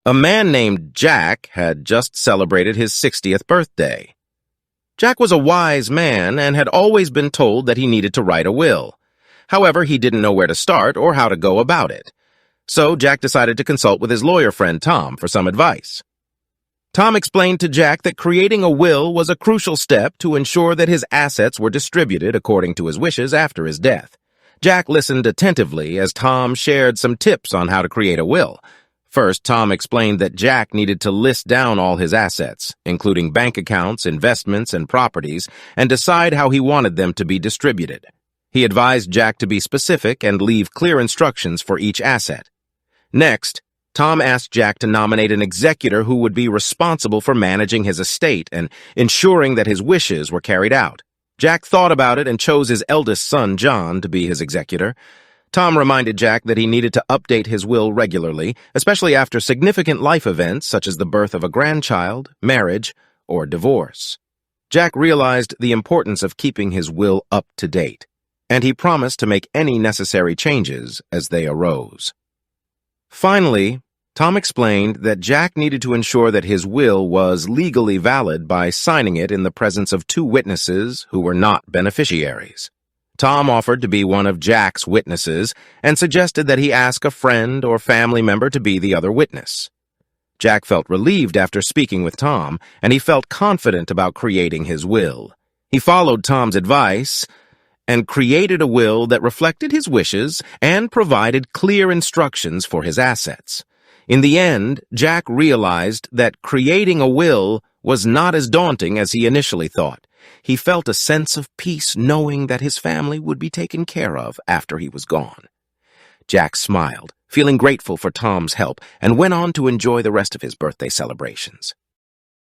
A man named Jack had just celebrated his 60th birthday. Jack was a wise man and had always been told that he needed to write a will. However, he didn't know where to start or how to go about it. So Jack decided to consult with his lawyer friend Tom for some advice. Tom explained to Jack that creating a will was a crucial step to ensure that his assets were distributed according to his wishes after his death. Jack listened attentively as Tom shared some tips on how to create a will. First, Tom explained that Jack needed to list down all his assets, including bank accounts, investments, and properties, and decide how he wanted them to be distributed. He advised Jack to be specific and leave clear instructions for each asset. Next, Tom asked Jack to nominate an executor who would be responsible for managing his estate and ensuring that his wishes were carried out. Jack thought about it and chose his eldest son, John, to be his executor. Tom reminded Jack that he needed to update his will regularly, especially after significant life events such as the birth of a grandchild, marriage, or divorce. Jack realized the importance of keeping his will up to date, and he promised to make any necessary changes as they arose. Finally, Tom explained that Jack needed to ensure that his will was legally valid by signing it in the presence of two witnesses who were not beneficiaries. Tom offered to be one of Jack's witnesses and suggested that he ask a friend or family member to be the other witness. Jack felt relieved after speaking with Tom, and he felt confident about creating his will. He followed Tom's advice and created a will that reflected his wishes and provided clear instructions for his assets. In the end, Jack realized that creating a will was not as daunting as he initially thought. He felt a sense of peace knowing that his family would be taken care of after he was gone. Jack smiled, feeling grateful for Tom's help, and went on to enjoy the rest of his birthday celebrations.